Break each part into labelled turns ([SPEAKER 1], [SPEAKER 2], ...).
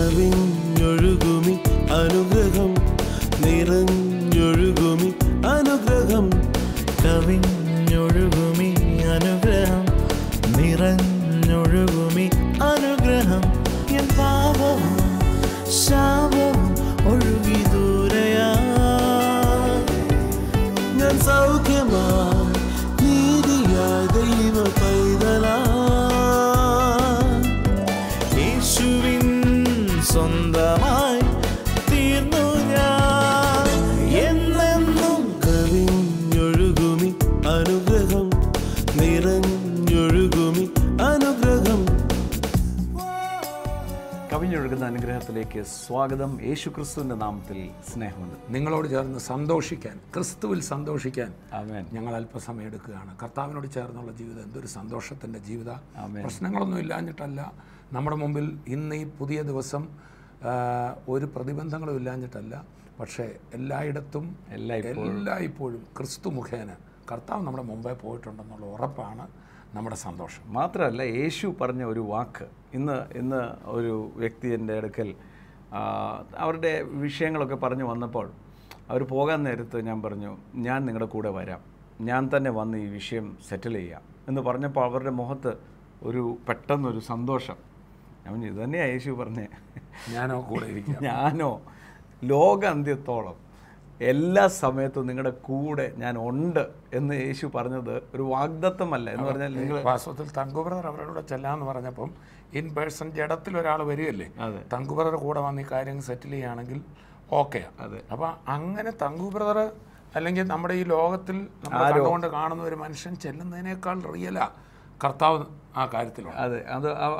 [SPEAKER 1] കവിഞ്ഞൊഴുകുമി അനുഗ്രഹം നിറഞ്ഞൊഴുകുമി അനുഗ്രഹം
[SPEAKER 2] കവിഞ്ഞൊഴുകുമി അനുഗ്രഹം നിറഞ്ഞൊഴുകുമി അനുഗ്രഹം
[SPEAKER 1] എൻ പാപവും ശാപവും ഒഴുകി ദൂരയാ ഞാൻ സൗഖ്യമാ നീതിയായ ദൈവ പൈതലാ
[SPEAKER 2] യേശുവിൻ സ്വന്തമായി തീർന്നു ഞാൻ എന്നെന്നും.
[SPEAKER 1] കവിഞ്ഞൊഴുകുമി അനുഗ്രഹം നിറഞ്ഞൊഴുകുമി അനുഗ്രഹം.
[SPEAKER 3] കവിഞ്ഞൊഴുകുന്ന അനുഗ്രഹത്തിലേക്ക് സ്വാഗതം. യേശു ക്രിസ്തുവിൻ്റെ നാമത്തിൽ സ്നേഹമുണ്ട്.
[SPEAKER 4] നിങ്ങളോട് ചേർന്ന് സന്തോഷിക്കാൻ, ക്രിസ്തുവിൽ സന്തോഷിക്കാൻ
[SPEAKER 3] ആമേൻ.
[SPEAKER 4] ഞങ്ങൾ അല്പസമയം എടുക്കുകയാണ്. കർത്താവിനോട് ചേർന്നുള്ള ജീവിതം എന്തൊരു സന്തോഷത്തിൻ്റെ ജീവിതം.
[SPEAKER 3] ആമേൻ.
[SPEAKER 4] പ്രശ്നങ്ങളൊന്നും ഇല്ലാഞ്ഞിട്ടല്ല നമ്മുടെ മുമ്പിൽ ഇന്ന് ഈ പുതിയ ദിവസം ഒരു പ്രതിബന്ധങ്ങളും ഇല്ലാഞ്ഞിട്ടല്ല. പക്ഷേ എല്ലായിടത്തും എല്ലായ്പ്പോഴും ക്രിസ്തു മുഖേന കർത്താവ് നമ്മുടെ മുമ്പേ പോയിട്ടുണ്ടെന്നുള്ള ഉറപ്പാണ് നമ്മുടെ സന്തോഷം.
[SPEAKER 3] മാത്രമല്ല, യേശു പറഞ്ഞ ഒരു വാക്ക് ഇന്ന് ഒരു വ്യക്തി എൻ്റെ അടുക്കൽ അവരുടെ വിഷയങ്ങളൊക്കെ പറഞ്ഞു വന്നപ്പോൾ അവർ പോകാൻ നേരത്ത് ഞാൻ പറഞ്ഞു, ഞാൻ നിങ്ങളുടെ കൂടെ വരാം, ഞാൻ തന്നെ വന്ന് ഈ വിഷയം സെറ്റിൽ ചെയ്യാം എന്ന് പറഞ്ഞപ്പോൾ അവരുടെ മുഖത്ത് പെട്ടെന്നൊരു സന്തോഷം. ഞാൻ ഇത് തന്നെയാണ് യേശു പറഞ്ഞേ,
[SPEAKER 4] ഞാനോ കൂടെ ഇരിക്കാം,
[SPEAKER 3] ഞാനോ ലോകാന്ത്യത്തോളം എല്ലാ സമയത്തും നിങ്ങളുടെ കൂടെ ഞാൻ ഉണ്ട് എന്ന് യേശു പറഞ്ഞത് ഒരു വാഗ്ദത്തമല്ല. എന്ന് പറഞ്ഞാൽ നിങ്ങൾ
[SPEAKER 4] വാസ്തവത്തിൽ തങ്കു ബ്രദർ അവരുടെ കൂടെ ചെല്ലാമെന്ന് പറഞ്ഞപ്പം ഇൻ പേഴ്സൺ ജഡത്തിൽ ഒരാൾ വരികയല്ലേ, തങ്കു ബ്രദർ കൂടെ വന്ന് ഈ കാര്യങ്ങൾ സെറ്റിൽ ചെയ്യുകയാണെങ്കിൽ ഓക്കെയാണ്.
[SPEAKER 3] അതെ.
[SPEAKER 4] അപ്പം അങ്ങനെ തങ്കു ബ്രദർ അല്ലെങ്കിൽ നമ്മുടെ ഈ ലോകത്തിൽ നമ്മൾ കണ്ടുകൊണ്ട് കാണുന്ന ഒരു മനുഷ്യൻ ചെല്ലുന്നതിനേക്കാൾ റിയലാ കർത്താവ് ആ കാര്യത്തിലുണ്ട്.
[SPEAKER 3] അതെ,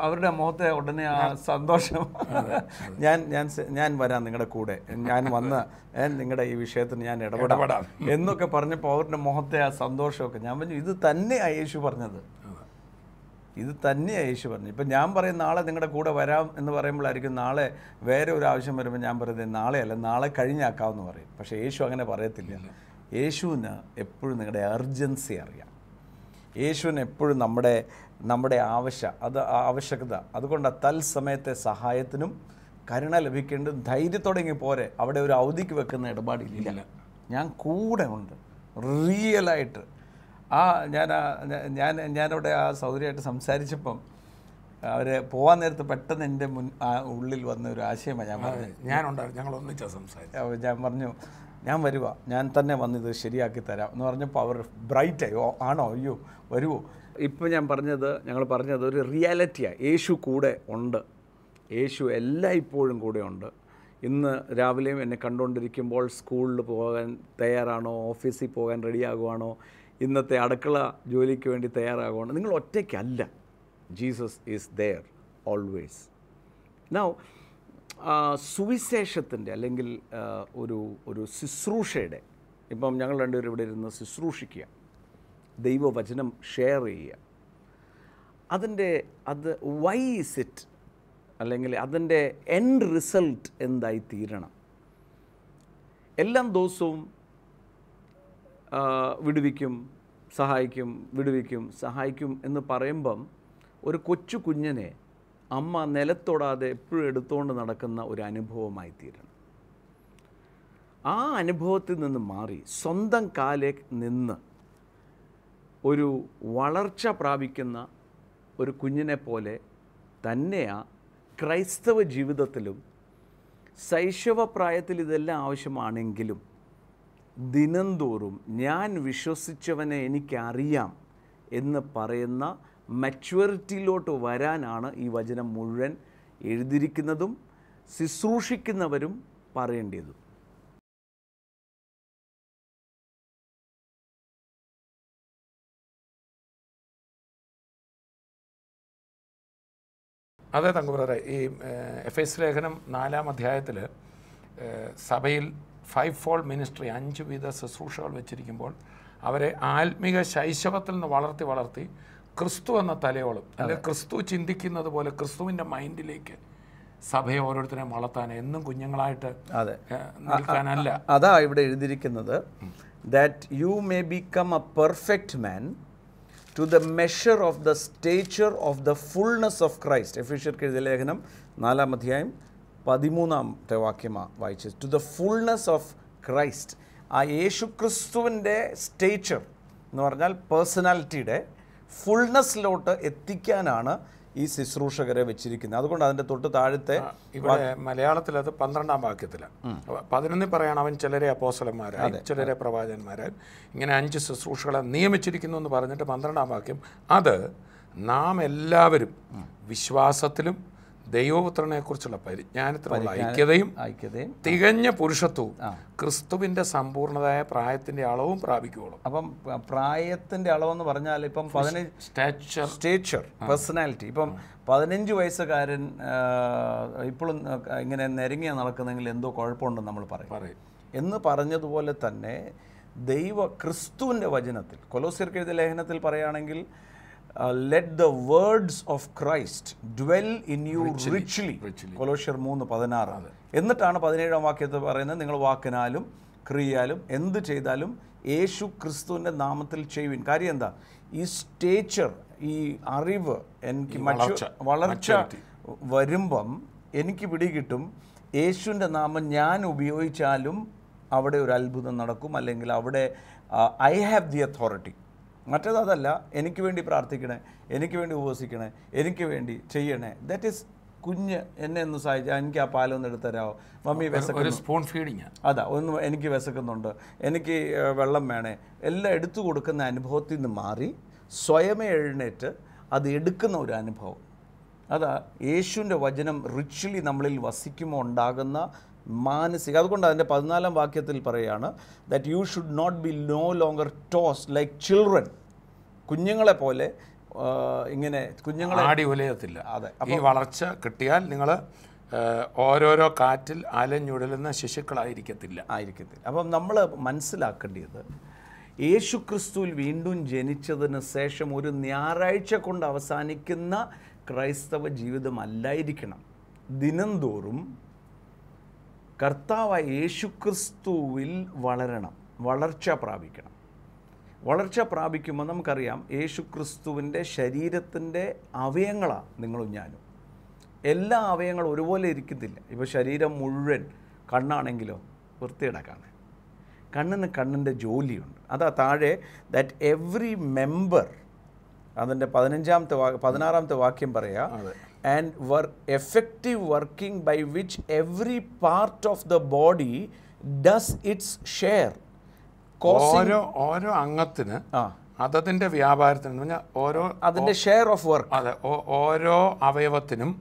[SPEAKER 3] അവരുടെ മുഖത്തെ ഉടനെ ആ സന്തോഷം. ഞാൻ വരാം നിങ്ങളുടെ കൂടെ, ഞാൻ വന്ന് നിങ്ങളുടെ ഈ വിഷയത്തിന് ഞാൻ ഇടപെടാം എന്നൊക്കെ പറഞ്ഞപ്പോൾ അവരുടെ മുഖത്തെ ആ സന്തോഷമൊക്കെ ഞാൻ പറഞ്ഞു, ഇത് തന്നെയാണ് യേശു പറഞ്ഞത്, ഇത് തന്നെയാണ് യേശു പറഞ്ഞു. ഇപ്പം ഞാൻ പറയും നാളെ നിങ്ങളുടെ കൂടെ വരാം എന്ന് പറയുമ്പോഴായിരിക്കും നാളെ വേറെ ഒരു ആവശ്യം വരുമ്പോൾ ഞാൻ പറയുന്നത് നാളെയല്ല, നാളെ കഴിഞ്ഞാക്കാമെന്ന് പറയും. പക്ഷേ യേശു അങ്ങനെ പറയത്തില്ല. യേശുവിന് എപ്പോഴും നിങ്ങളുടെ അർജൻസി അറിയാം. യേശുവിന് എപ്പോഴും നമ്മുടെ ആവശ്യകത. അതുകൊണ്ട് തൽസമയത്തെ സഹായത്തിനും കരുണ ലഭിക്കേണ്ടത് ധൈര്യത്തോടെങ്കിൽ പോരെ. അവിടെ ഒരു അവധിക്ക് വെക്കുന്ന ഇടപാടില്ല. ഞാൻ കൂടെ ഉണ്ട് റിയലായിട്ട്. ഞാനവിടെ ആ സൗകര്യമായിട്ട് സംസാരിച്ചപ്പം അവർ പോകാൻ നേരത്ത് പെട്ടെന്ന് എൻ്റെ ഉള്ളിൽ വന്ന ഒരു ആശയമാണ് ഞാൻ പറഞ്ഞത്.
[SPEAKER 4] ഞാനുണ്ടായിരുന്നു, ഞങ്ങൾ ഒന്നിച്ചാ സംസാരിച്ചു.
[SPEAKER 3] ഞാൻ പറഞ്ഞു, ഞാൻ വരുക, ഞാൻ തന്നെ വന്നിത് ശരിയാക്കി തരാം എന്ന് പറഞ്ഞപ്പോൾ അവർ ബ്രൈറ്റായി. ആണോ, അയ്യോ വരുമോ. ഇപ്പോൾ ഞങ്ങൾ പറഞ്ഞത് ഒരു റിയാലിറ്റിയാണ്. യേശു കൂടെ ഉണ്ട്, യേശു എല്ലായ്പ്പോഴും കൂടെ ഉണ്ട്. ഇന്ന് രാവിലെയും എന്നെ കണ്ടുകൊണ്ടിരിക്കുമ്പോൾ സ്കൂളിൽ പോകാൻ തയ്യാറാണോ, ഓഫീസിൽ പോകാൻ റെഡിയാകുവാണോ, ഇന്നത്തെ അടുക്കള ജോലിക്ക് വേണ്ടി തയ്യാറാകുവാണോ, നിങ്ങൾ ഒറ്റയ്ക്കല്ല. Jesus is there always. Now സുവിശേഷത്തിൻ്റെ അല്ലെങ്കിൽ ഒരു ശുശ്രൂഷയുടെ, ഇപ്പം ഞങ്ങൾ രണ്ടുപേരും ഇവിടെ ഇരുന്ന് ശുശ്രൂഷിക്കുക, ദൈവവചനം ഷെയർ ചെയ്യുക, അത് വൈ ഇസ് ഇറ്റ്, അല്ലെങ്കിൽ അതിൻ്റെ എൻഡ് റിസൾട്ട് എന്തായി തീരണം. എല്ലാ ദിവസവും വിടുവിക്കും സഹായിക്കും എന്ന് പറയുമ്പം ഒരു കൊച്ചു കുഞ്ഞിനെ അമ്മ നിലത്തൊടാതെ എപ്പോഴും എടുത്തുകൊണ്ട് നടക്കുന്ന ഒരു അനുഭവമായി തീരണം. ആ അനുഭവത്തിൽ നിന്ന് മാറി സ്വന്തം കാലിൽ നിന്ന് ഒരു വളർച്ച പ്രാപിക്കുന്ന ഒരു കുഞ്ഞിനെ പോലെ തന്നെയാണ് ക്രൈസ്തവ ജീവിതത്തിലും. ശൈശവപ്രായത്തിൽ ഇതെല്ലാം ആവശ്യമാണെങ്കിലും ദിനംതോറും ഞാൻ വിശ്വസിച്ചവനെ എനിക്കറിയാം എന്ന് പറയുന്ന മച്വറിറ്റിയിലോട്ട് വരാനാണ് ഈ വചനം മുഴുവൻ എഴുതിയിരിക്കുന്നതും ശുശ്രൂഷിക്കുന്നവരും പറയേണ്ടതും.
[SPEAKER 4] അതെ തങ്കു ബ്രദറെ, ഈ എഫേസ് ലേഖനം 4-ാം അധ്യായത്തിൽ സഭയിൽ 5-fold മിനിസ്ട്രി 5 വിധ ശുശ്രൂഷകൾ വെച്ചിരിക്കുമ്പോൾ അവരെ ആത്മീക ശൈശവത്തിൽ നിന്ന് വളർത്തി ക്രിസ്തു എന്ന തലയോളം, അല്ലെങ്കിൽ ക്രിസ്തു ചിന്തിക്കുന്നത് പോലെ ക്രിസ്തുവിൻ്റെ മൈൻഡിലേക്ക് സഭയെ ഓരോരുത്തരെയും വളർത്താൻ, എന്നും കുഞ്ഞുങ്ങളായിട്ട് നിൽക്കാനല്ല.
[SPEAKER 3] അതാ ഇവിടെ എഴുതിയിരിക്കുന്നത്, that you may become a perfect man to the measure of the stature of the fullness of Christ. എഫേസ്യർക്ക് എഴുതിയ ലേഖനം 4-ാം അധ്യായം 13-ാമത്തെ വാക്യമാണ് വായിച്ചത്. To the fullness of Christ. ആ യേശു ക്രിസ്തുവിൻ്റെ സ്റ്റേച്ചർ എന്ന് പറഞ്ഞാൽ പേഴ്സണാലിറ്റിയുടെ ഫുൾനെസ്സിലോട്ട് എത്തിക്കാനാണ് ഈ ശുശ്രൂഷകരെ വെച്ചിരിക്കുന്നത്. അതുകൊണ്ട് അതിൻ്റെ തൊട്ട് താഴത്തെ
[SPEAKER 4] ഇവിടെ മലയാളത്തിൽ അത് 12-ാം വാക്യത്തിലാണ്. 11 പറയാണ് അവൻ ചിലരെ അപ്പോസ്തലന്മാരായി ചിലരെ പ്രവാചകന്മാരായി ഇങ്ങനെ 5 ശുശ്രൂഷകളെ നിയമിച്ചിരിക്കുന്നു എന്ന് പറഞ്ഞിട്ട് 12-ാം വാക്യം അത് നാം എല്ലാവരും വിശ്വാസത്തിലും ദൈവപുത്രനെ കുറിച്ചുള്ള പരിജ്ഞാനത്തിലുള്ള ഐക്യതയും തികഞ്ഞ പുരുഷത്വവും ക്രിസ്തുവിന്റെ സമ്പൂർണതായ പ്രായത്തിന്റെ അളവും പ്രാപിക്കുകയുള്ളൂ.
[SPEAKER 3] അപ്പം പ്രായത്തിന്റെ അളവെന്ന് പറഞ്ഞാൽ ഇപ്പം 15 സ്റ്റേച്ചർ പേഴ്സണാലിറ്റി. ഇപ്പം 15 വയസ്സുകാരൻ ഇപ്പോഴും ഇങ്ങനെ നെരുങ്ങിയ നടക്കുന്നെങ്കിൽ എന്തോ കുഴപ്പമുണ്ടെന്ന് നമ്മൾ പറയും എന്ന് പറഞ്ഞതുപോലെ തന്നെ ക്രിസ്തുവിൻ്റെ വചനത്തിൽ കൊലോസ്യർക്ക് എഴുതിയ ലേഖനത്തിൽ പറയുകയാണെങ്കിൽ let the words of Christ dwell in you richly. കൊലോസ്യർ 3:16. എന്നിട്ടാണ് 17-ാം വാക്യത്തിൽ പറയുന്നത് നിങ്ങൾ വാക്കിനാലും ക്രിയയാലും എന്ത് ചെയ്താലും യേശു ക്രിസ്തുവിൻ്റെ നാമത്തിൽ ചെയ്യുവിൻ. കാര്യം എന്താ? ഈ സ്റ്റേച്ചർ, ഈ അറിവ്, എനിക്ക് വളർച്ച വരുമ്പം എനിക്ക് പിടികിട്ടും യേശുവിൻ്റെ നാമം ഞാൻ ഉപയോഗിച്ചാലും അവിടെ ഒരു അത്ഭുതം നടക്കും, അല്ലെങ്കിൽ അവിടെ ഐ ഹാവ് ദി അതോറിറ്റി. മറ്റേതല്ല, എനിക്ക് വേണ്ടി പ്രാർത്ഥിക്കണേ, എനിക്ക് വേണ്ടി ഉപവസിക്കണേ, എനിക്ക് വേണ്ടി ചെയ്യണേ. ദാറ്റ് ഈസ് കുഞ്ഞ് എന്നെ ഒന്ന് സഹായിച്ചാൽ എനിക്ക് ആ പാലൊന്ന് എടുത്തരാമോ, മമ്മി വിശക്കുന്നു,
[SPEAKER 4] സ്പൂൺ ഫീഡിങ്,
[SPEAKER 3] അതാ ഒന്ന് എനിക്ക് വിശക്കുന്നുണ്ട്, എനിക്ക് വെള്ളം വേണേ, എല്ലാം എടുത്തു കൊടുക്കുന്ന അനുഭവത്തിൽ നിന്ന് മാറി സ്വയമേ എഴുന്നേറ്റ് അത് എടുക്കുന്ന ഒരു അനുഭവം. അതാ യേശുവിൻ്റെ വചനം റിച്വലി നമ്മളിൽ വസിക്കുമ്പോൾ ഉണ്ടാകുന്ന മാനസിക. അതുകൊണ്ട് അതിൻ്റെ 14-ാം വാക്യത്തിൽ പറയുകയാണ് that you should not be no longer tossed like children. കുഞ്ഞുങ്ങളെ പോലെ ഇങ്ങനെ കുഞ്ഞുങ്ങളെ
[SPEAKER 4] ആടി ഉലയത്തില്ല.
[SPEAKER 3] അതെ,
[SPEAKER 4] ഈ വളർച്ച കിട്ടിയാൽ നിങ്ങൾ ഓരോരോ കാറ്റിൽ അലഞ്ഞുടലുന്ന ശിശുക്കളായിരിക്കത്തില്ല.
[SPEAKER 3] അപ്പം നമ്മൾ മനസ്സിലാക്കേണ്ടത് യേശു ക്രിസ്തുവിൽ വീണ്ടും ജനിച്ചതിന് ശേഷം ഒരു ഞായറാഴ്ച കൊണ്ട് അവസാനിക്കുന്ന ക്രൈസ്തവ ജീവിതം അല്ലായിരിക്കണം. ദിനംതോറും കർത്താവായ യേശു ക്രിസ്തുവിൽ വളരണം, വളർച്ച പ്രാപിക്കണം. വളർച്ച പ്രാപിക്കുമ്പോൾ നമുക്കറിയാം യേശു ക്രിസ്തുവിൻ്റെ ശരീരത്തിൻ്റെ അവയവങ്ങളാണ് നിങ്ങളും ഞാനും. എല്ലാ അവയവങ്ങളും ഒരുപോലെ ഇരിക്കത്തില്ല. ഇപ്പോൾ ശരീരം മുഴുവൻ കണ്ണാണെങ്കിലോ വൃത്തിയിടക്കാണ്. കണ്ണിന് കണ്ണിൻ്റെ ജോലിയുണ്ട്. അതാ താഴെ ദാറ്റ് എവ്രി മെമ്പർ, അതിൻ്റെ 16-ാമത്തെ വാക്യം പറയാം, and were effective working by which every part of the body does its share.
[SPEAKER 4] ഓരോ അംഗത്തിന് അതതിൻ്റെ വ്യാപാരത്തിന് പറഞ്ഞാൽ ഓരോ
[SPEAKER 3] അതിൻ്റെ ഷെയർ ഓഫ് വർക്ക്.
[SPEAKER 4] അതെ, ഓരോ അവയവത്തിനും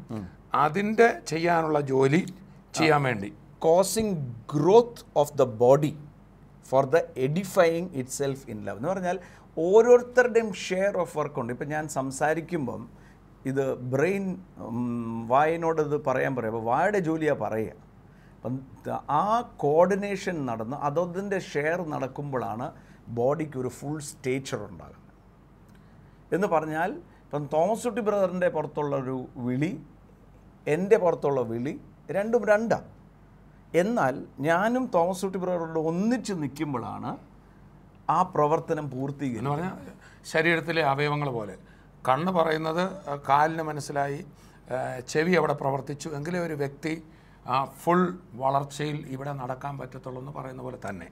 [SPEAKER 4] അതിൻ്റെ ചെയ്യാനുള്ള ജോലി ചെയ്യാൻ വേണ്ടി
[SPEAKER 3] causing growth of the body for the edifying itself in love എന്ന് പറഞ്ഞാൽ ഓരോരുത്തരുടെയും ഷെയർ ഓഫ് വർക്കുണ്ട്. ഇപ്പം ഞാൻ സംസാരിക്കുമ്പം ഇത് ബ്രെയിൻ വായനോട് ഇത് പറയാം. അപ്പോൾ വായുടെ ജോലിയാണ് പറയുക. അപ്പം ആ കോർഡിനേഷൻ നടന്ന് അതതിൻ്റെ ഷെയർ നടക്കുമ്പോഴാണ് ബോഡിക്ക് ഒരു ഫുൾ സ്റ്റേച്ചർ ഉണ്ടാകുന്നത്. എന്ന് പറഞ്ഞാൽ ഇപ്പം തോമസ് കുട്ടി ബ്രദറിൻ്റെ പുറത്തുള്ളൊരു വിളി, എൻ്റെ പുറത്തുള്ള വിളി രണ്ടും രണ്ടാണ്. എന്നാൽ ഞാനും തോമസ് കുട്ടി ബ്രദറോട് ഒന്നിച്ച് നിൽക്കുമ്പോഴാണ് ആ പ്രവർത്തനം പൂർത്തീകരിക്കുന്നത്.
[SPEAKER 4] എന്ന് പറഞ്ഞാൽ ശരീരത്തിലെ അവയവങ്ങൾ പോലെ കണ്ണ് പറയുന്നത് കാലിന് മനസ്സിലായി, ചെവി അവിടെ പ്രവർത്തിച്ചു എങ്കിലേ ഒരു വ്യക്തി ഫുൾ വളർച്ചയിൽ ഇവിടെ നടക്കാൻ പറ്റത്തുള്ളൂ എന്ന് പറയുന്ന പോലെ തന്നെ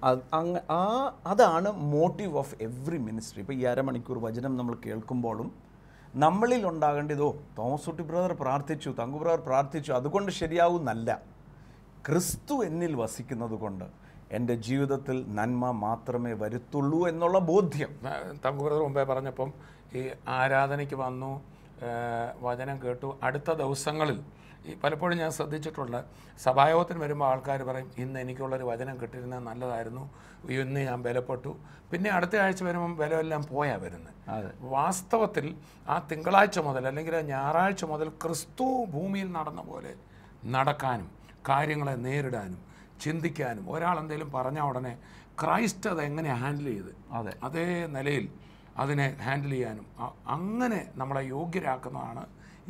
[SPEAKER 3] അതാണ് മോട്ടീവ് ഓഫ് എവ്രി മിനിസ്ട്രി. ഇപ്പോൾ ഈ അരമണിക്കൂർ വചനം നമ്മൾ കേൾക്കുമ്പോഴും നമ്മളിൽ ഉണ്ടാകേണ്ടതോ തോമസ് കുട്ടി ബ്രദർ പ്രാർത്ഥിച്ചു, തങ്കു ബ്രദർ പ്രാർത്ഥിച്ചു, അതുകൊണ്ട് ശരിയാവുന്നല്ല. ക്രിസ്തു എന്നിൽ വസിക്കുന്നത് കൊണ്ട് എൻ്റെ ജീവിതത്തിൽ നന്മ മാത്രമേ വരുത്തുള്ളൂ എന്നുള്ള ബോധ്യം.
[SPEAKER 4] തങ്കു ബ്രദർ മുമ്പേ പറഞ്ഞപ്പം ഈ ആരാധനയ്ക്ക് വന്നു, വചനം കേട്ടു, അടുത്ത ദിവസങ്ങളിൽ ഈ പലപ്പോഴും ഞാൻ ശ്രദ്ധിച്ചിട്ടുണ്ട്, സഭായോഗത്തിന് വരുമ്പോൾ ആൾക്കാർ പറയും ഇന്ന് എനിക്കുള്ളൊരു വചനം കിട്ടിയിരുന്നത് നല്ലതായിരുന്നു, ഇന്ന് ഞാൻ ബലപ്പെട്ടു. പിന്നെ അടുത്ത ആഴ്ച വരുമ്പം ബലമെല്ലാം പോയാ വരുന്നത്. വാസ്തവത്തിൽ ആ തിങ്കളാഴ്ച മുതൽ അല്ലെങ്കിൽ ഞായറാഴ്ച മുതൽ ക്രിസ്തു ഭൂമിയിൽ നടന്ന പോലെ നടക്കാനും കാര്യങ്ങളെ നേരിടാനും ചിന്തിക്കാനും, ഒരാൾ എന്തെങ്കിലും പറഞ്ഞാൽ ഉടനെ ക്രൈസ്റ്റ് അത് എങ്ങനെ ഹാൻഡിൽ ചെയ്ത് അതേ നിലയിൽ അതിനെ ഹാൻഡിൽ ചെയ്യാനും അങ്ങനെ നമ്മളെ യോഗ്യരാക്കുന്നതാണ്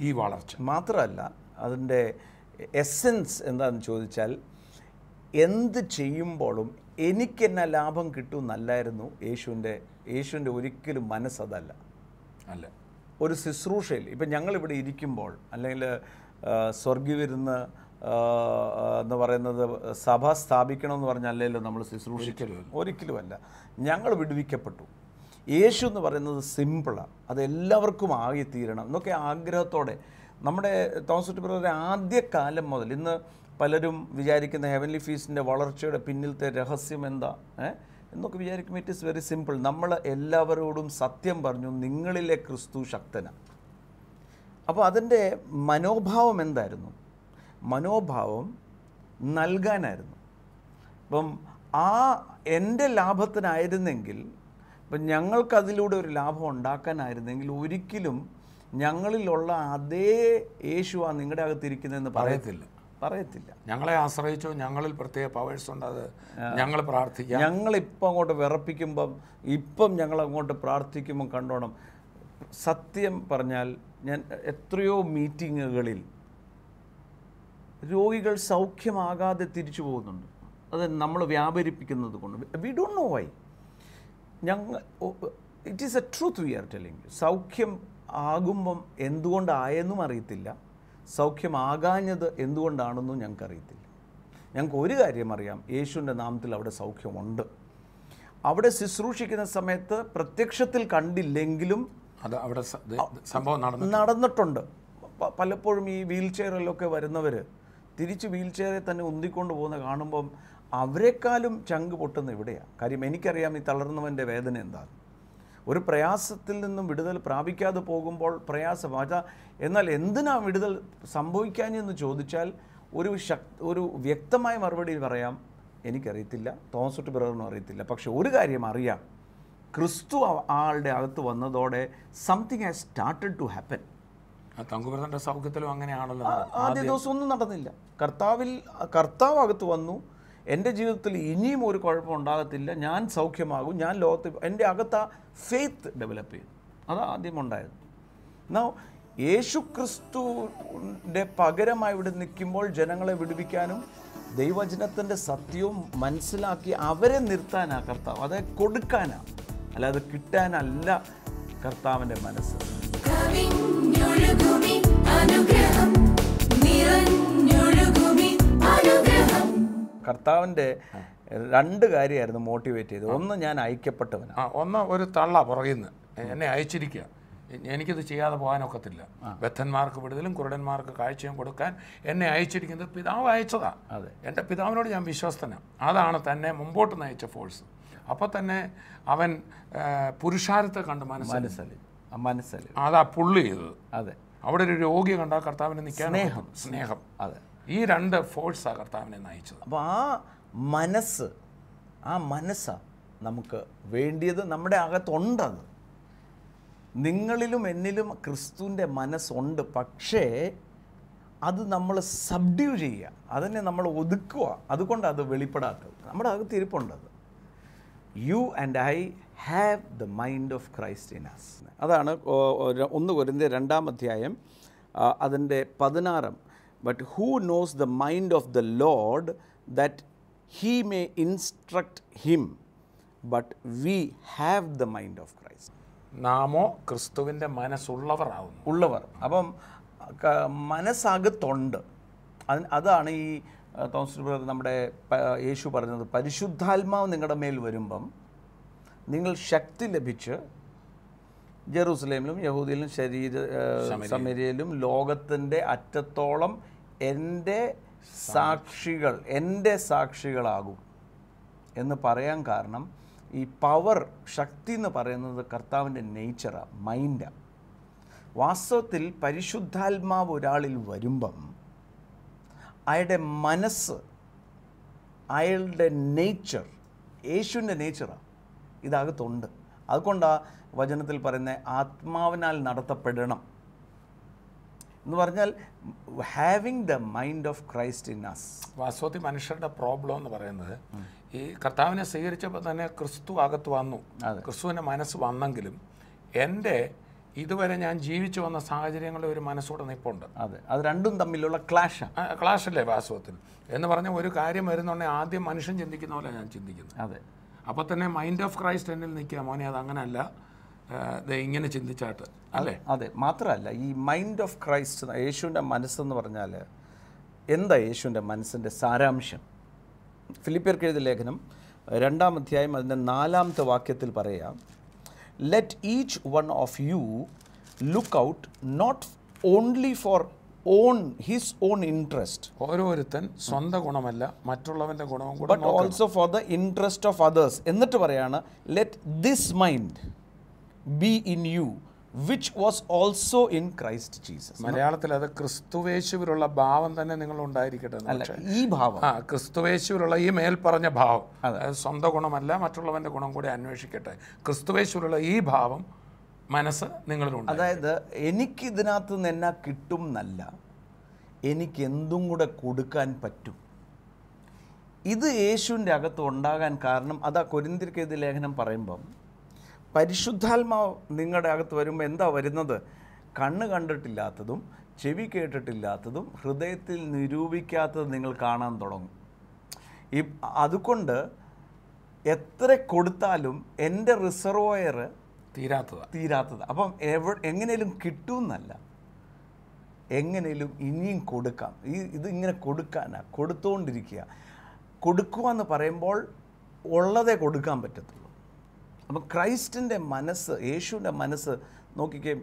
[SPEAKER 4] ഈ വളർച്ച.
[SPEAKER 3] മാത്രമല്ല അതിൻ്റെ എസെൻസ് എന്താണെന്ന് ചോദിച്ചാൽ എന്ത് ചെയ്യുമ്പോഴും എനിക്കെന്നെ ലാഭം കിട്ടുമെന്നല്ലായിരുന്നു യേശുവിൻ്റെ ഒരിക്കലും മനസ്സതല്ല. ഒരു ശുശ്രൂഷയിൽ ഇപ്പം ഞങ്ങളിവിടെ ഇരിക്കുമ്പോൾ അല്ലെങ്കിൽ സ്വർഗീയവിരുന്ന് എന്ന് പറയുന്നത് സഭ സ്ഥാപിക്കണമെന്ന് പറഞ്ഞല്ലല്ലോ നമ്മൾ ശുശ്രൂഷിക്കലും ഒരിക്കലുമല്ല. ഞങ്ങൾ വിടുവിക്കപ്പെട്ടു. യേശു എന്ന് പറയുന്നത് സിമ്പിളാണ്, അത് എല്ലാവർക്കും ആയിത്തീരണം എന്നൊക്കെ ആഗ്രഹത്തോടെ നമ്മുടെ തോമസ് ബ്രദറെ ആദ്യകാലം മുതൽ ഇന്ന് പലരും വിചാരിക്കുന്ന ഹെവൻലി ഫീസിൻ്റെ വളർച്ചയുടെ പിന്നിലത്തെ രഹസ്യം എന്താ എന്നൊക്കെ വിചാരിക്കും. It is very simple. നമ്മൾ എല്ലാവരോടും സത്യം പറഞ്ഞു, നിങ്ങളിലെ ക്രിസ്തു ശക്തനാണ്. അപ്പോൾ അതിൻ്റെ മനോഭാവം എന്തായിരുന്നു? മനോഭാവം നൽകാനായിരുന്നു. അപ്പം എൻ്റെ ലാഭത്തിനായിരുന്നെങ്കിൽ, ഇപ്പം ഞങ്ങൾക്കതിലൂടെ ഒരു ലാഭം ഉണ്ടാക്കാനായിരുന്നെങ്കിൽ ഒരിക്കലും ഞങ്ങളിലുള്ള അതേ യേശുവാ നിങ്ങളുടെ അകത്തിരിക്കുന്നതെന്ന് പറയത്തില്ല.
[SPEAKER 4] ഞങ്ങളെ ആശ്രയിച്ചോ, ഞങ്ങളിൽ പ്രത്യേക പവേഴ്സ് ഉണ്ട്, അത് ഞങ്ങൾ പ്രാർത്ഥിക്കാം.
[SPEAKER 3] ഞങ്ങളിപ്പം അങ്ങോട്ട് വിറപ്പിക്കുമ്പം, ഇപ്പം ഞങ്ങൾ അങ്ങോട്ട് പ്രാർത്ഥിക്കുമ്പം കണ്ടോണം. സത്യം പറഞ്ഞാൽ ഞാൻ എത്രയോ മീറ്റിങ്ങുകളിൽ രോഗികൾ സൗഖ്യമാകാതെ തിരിച്ചു പോകുന്നുണ്ട്. അത് നമ്മൾ വ്യാപരിപ്പിക്കുന്നത് കൊണ്ട്. We don't know why. It is a truth we are telling you. സൗഖ്യം ആകുമ്പം എന്തുകൊണ്ടായെന്നും അറിയത്തില്ല, സൗഖ്യമാകാഞ്ഞത് എന്തുകൊണ്ടാണെന്നും ഞങ്ങൾക്കറിയത്തില്ല. ഞങ്ങൾക്ക് ഒരു കാര്യം അറിയാം, യേശുവിൻ്റെ നാമത്തിൽ അവിടെ സൗഖ്യമുണ്ട്. അവിടെ ശുശ്രൂഷിക്കുന്ന സമയത്ത് പ്രത്യക്ഷത്തിൽ കണ്ടില്ലെങ്കിലും
[SPEAKER 4] അത് അവിടെ സംഭവം
[SPEAKER 3] നടന്നിട്ടുണ്ട്. പലപ്പോഴും ഈ വീൽ ചെയറിലൊക്കെ വരുന്നവർ തിരിച്ച് വീൽ ചെയറിൽ തന്നെ ഉന്തിക്കൊണ്ട് പോകുന്ന കാണുമ്പം അവരെക്കാളും ചങ്ക് പൊട്ടുന്ന ഇവിടെയാണ്. കാര്യം എനിക്കറിയാം ഈ തളർന്നവൻ്റെ വേദന എന്താണ്. ഒരു പ്രയാസത്തിൽ നിന്നും വിടുതൽ പ്രാപിക്കാതെ പോകുമ്പോൾ പ്രയാസം. എന്നാൽ എന്തിനാ വിടുതൽ സംഭവിക്കാഞ്ഞെന്ന് ചോദിച്ചാൽ ഒരു വ്യക്തമായ മറുപടി പറയാം, എനിക്കറിയത്തില്ല, തോമസ് ബ്രദറിനും അറിയത്തില്ല. പക്ഷെ ഒരു കാര്യം അറിയാം, ക്രിസ്തു ആളുടെ അകത്ത് വന്നതോടെ something has started to happen.
[SPEAKER 4] തങ്കുബ്രദറിന്റെ സൗഖ്യത്തിലും അങ്ങനെയാണല്ലോ.
[SPEAKER 3] ആദ്യ ദിവസം ഒന്നും നടന്നില്ല. കർത്താവ് അകത്ത് വന്നു, എൻ്റെ ജീവിതത്തിൽ ഇനിയും ഒരു കുഴപ്പം ഉണ്ടാകത്തില്ല, ഞാൻ സൗഖ്യമാകും, ഞാൻ ലോകത്ത്, എൻ്റെ അകത്ത് ആ ഫെയ്ത്ത് ഡെവലപ്പ് ചെയ്തു. അതാണ് ആദ്യം ഉണ്ടായത്. എന്നാ യേശു ക്രിസ്തുവിൻ്റെ പകരമായി ഇവിടെ നിൽക്കുമ്പോൾ ജനങ്ങളെ വിടുവിക്കാനും ദൈവവചനത്തിൻ്റെ സത്യവും മനസ്സിലാക്കി അവരെ നിർത്താനാണ് കർത്താവ്. അത് കൊടുക്കാനാണ്, അല്ലാതെ കിട്ടാനല്ല കർത്താവിൻ്റെ മനസ്സ്. കർത്താവിൻ്റെ രണ്ട് കാര്യമായിരുന്നു മോട്ടിവേറ്റ് ചെയ്തത്. ഒന്ന്, ഞാൻ അയക്കപ്പെട്ടവനാണ്.
[SPEAKER 4] ഒന്ന്, ഒരു തള്ള പുറകിന്ന് എന്നെ അയച്ചിരിക്കുക, എനിക്കിത് ചെയ്യാതെ പോകാനൊക്കത്തില്ല. ബദ്ധന്മാർക്ക് വിടുതലും കുരുടന്മാർക്ക് കാഴ്ചയും കൊടുക്കാൻ എന്നെ അയച്ചിരിക്കുന്നത് പിതാവ് അയച്ചതാണ്. എൻ്റെ പിതാവിനോട് ഞാൻ വിശ്വസ്തനാണ്. അതാണ് തന്നെ മുമ്പോട്ട് നയിച്ച ഫോഴ്സ്. അപ്പോൾ തന്നെ അവൻ പുരുഷാരത്തെ കണ്ട് മനസ്സിലായി. അതാ പുള്ളി ചെയ്തത്.
[SPEAKER 3] അതെ,
[SPEAKER 4] അവിടെ ഒരു രോഗിയെ കണ്ടാൽ കർത്താവിനെ നിൽക്കാൻ സ്നേഹം.
[SPEAKER 3] അതെ,
[SPEAKER 4] ഈ രണ്ട് ഫോഴ്സാണ് കർത്താവിനെ നയിച്ചത്.
[SPEAKER 3] അപ്പോൾ ആ മനസ്സാണ് നമുക്ക് വേണ്ടിയത്. നമ്മുടെ അകത്തുണ്ടത്. നിങ്ങളിലും എന്നിലും ക്രിസ്തുവിൻ്റെ മനസ്സുണ്ട്. പക്ഷേ അത് നമ്മൾ സബ്ഡ്യൂ ചെയ്യുക, അതിനെ നമ്മൾ ഒതുക്കുക. അതുകൊണ്ട് അത് വെളിപ്പെടാത്തത്. നമ്മുടെ അകത്ത് ഇരിപ്പുണ്ടത്. You and I have the mind of Christ in us. അതാണ് 1 കൊരിന്ത്യർ 2-ാം അധ്യായം അതിൻ്റെ 16. But who knows the mind of the Lord that he may instruct him, but we have the mind of Christ.
[SPEAKER 4] നാമോ ക്രിസ്തുവിൻ്റെ മനസ്സുള്ളവർ. അപ്പം
[SPEAKER 3] മനസ്സകത്തുണ്ട്. അതാണ് ഈ തോമസ് ബ്രദർ നമ്മുടെ യേശു പറഞ്ഞത്, പരിശുദ്ധാത്മാവ് നിങ്ങളുടെ മേൽ വരുമ്പം നിങ്ങൾ ശക്തി ലഭിച്ച് ജെറൂസലേമിലും യഹൂദിയിലും ശമരിയയിലും ലോകത്തിൻ്റെ അറ്റത്തോളം എൻ്റെ സാക്ഷികളാകും എന്ന് പറയാൻ കാരണം ഈ പവർ, ശക്തി എന്ന് പറയുന്നത് കർത്താവിൻ്റെ നേച്ചറാണ്, മൈൻഡാണ്. വാസ്തവത്തിൽ പരിശുദ്ധാത്മാവ് ഒരാളിൽ വരുമ്പം അയാളുടെ മനസ്സ്, അയാളുടെ നേച്ചർ, യേശുവിൻ്റെ നേച്ചറാണ്, ഇതകത്തുണ്ട്. അതുകൊണ്ടാണ് വചനത്തിൽ പറയുന്ന ആത്മാവിനാൽ നടത്തപ്പെടണം എന്ന് പറഞ്ഞാൽ having the mind of Christ in us.
[SPEAKER 4] വാസ്തവത്തിൽ മനുഷ്യരുടെ പ്രോബ്ലം എന്ന് പറയുന്നത് ഈ കർത്താവിനെ സ്വീകരിച്ചപ്പോൾ തന്നെ ക്രിസ്തു അകത്ത് വന്നു, ക്രിസ്തുവിൻ്റെ മനസ്സ് വന്നെങ്കിലും എൻ്റെ ഇതുവരെ ഞാൻ ജീവിച്ചു വന്ന സാഹചര്യങ്ങളിൽ ഒരു മനസ്സോടെ നിൽപ്പുണ്ട്.
[SPEAKER 3] അതെ, അത് രണ്ടും തമ്മിലുള്ള ക്ലാഷല്ലേ
[SPEAKER 4] വാസ്തവത്തിൽ. എന്ന് പറഞ്ഞാൽ ഒരു കാര്യം വരുന്നുണ്ടെങ്കിൽ ആദ്യം മനുഷ്യൻ ചിന്തിക്കുന്ന പോലെ ഞാൻ ചിന്തിക്കുന്നു.
[SPEAKER 3] അതെ,
[SPEAKER 4] അപ്പോൾ തന്നെ മൈൻഡ് ഓഫ് ക്രൈസ്റ്റ് എന്നിൽ നിൽക്കുക, മോനെ അത് അങ്ങനല്ല, ഇങ്ങനെ ചിന്തിച്ചാട്ട് അല്ലേ.
[SPEAKER 3] അതെ, മാത്രമല്ല ഈ മൈൻഡ് ഓഫ് ക്രൈസ്റ്റ്, യേശുവിൻ്റെ മനസ്സെന്ന് പറഞ്ഞാൽ എന്താ യേശുവിൻ്റെ മനസ്സിൻ്റെ സാരാംശം? ഫിലിപ്പിയർക്ക് എഴുതിയ ലേഖനം 2-ാം അധ്യായം അതിൻ്റെ 4-ാമത്തെ വാക്യത്തിൽ പറയാം, let each one of you look out not only for his own interest
[SPEAKER 4] ഓരോരുത്തൻ സ്വന്തം ഗുണമല്ല മറ്റുള്ളവൻ്റെ ഗുണവും കൂടെ
[SPEAKER 3] but also for the interest of others. എന്നിട്ട് പറയാണ്, let this mind be in you which was also in Christ Jesus.
[SPEAKER 4] മലയാളത്തിൽ അത് ക്രിസ്തുവേശുവിലുള്ള ഭാവം തന്നെ നിങ്ങൾ ഉണ്ടായിരിക്കട്ടെ.
[SPEAKER 3] അല്ല, ഈ ഭാവം,
[SPEAKER 4] ക്രിസ്തുവേശുവിലുള്ള ഈ മേൽപ്പറഞ്ഞ ഭാവം, അതായത് സ്വന്തം ഗുണമല്ല മറ്റുള്ളവൻ്റെ ഗുണം കൂടി അന്വേഷിക്കട്ടെ. ക്രിസ്തുവേശുവിലുള്ള ഈ ഭാവം മനസ്സ് നിങ്ങളിലുണ്ട്.
[SPEAKER 3] അതായത് എനിക്കിതിനകത്ത് നിന്ന് എന്നാ കിട്ടും എന്നല്ല, എനിക്ക് എന്തും കൂടെ കൊടുക്കാൻ പറ്റും. ഇത് യേശുവിൻ്റെ അകത്ത് ഉണ്ടാകാൻ കാരണം അതാ കൊരിന്ത്യർക്ക് എഴുതിയ ലേഖനം പറയുമ്പം പരിശുദ്ധാത്മാവ് നിങ്ങളുടെ അകത്ത് വരുമ്പോൾ എന്താ വരുന്നത്? കണ്ണ് കണ്ടിട്ടില്ലാത്തതും ചെവി കേട്ടിട്ടില്ലാത്തതും ഹൃദയത്തിൽ നിരൂപിക്കാത്തതും നിങ്ങൾ കാണാൻ തുടങ്ങും. അതുകൊണ്ട് എത്ര കൊടുത്താലും എൻ്റെ റിസർവോയർ തീരാത്തത്. അപ്പം എങ്ങനെയും കിട്ടുമെന്നല്ല, എങ്ങനെയും ഇനിയും കൊടുക്കാം. ഇതിങ്ങനെ കൊടുക്കാനാണ്, കൊടുത്തുകൊണ്ടിരിക്കുക. കൊടുക്കുക എന്ന് പറയുമ്പോൾ ഉള്ളതേ കൊടുക്കാൻ പറ്റത്തുള്ളൂ. അപ്പം ക്രൈസ്റ്റിൻ്റെ മനസ്സ്, യേശുവിൻ്റെ മനസ്സ് നോക്കിക്കേ,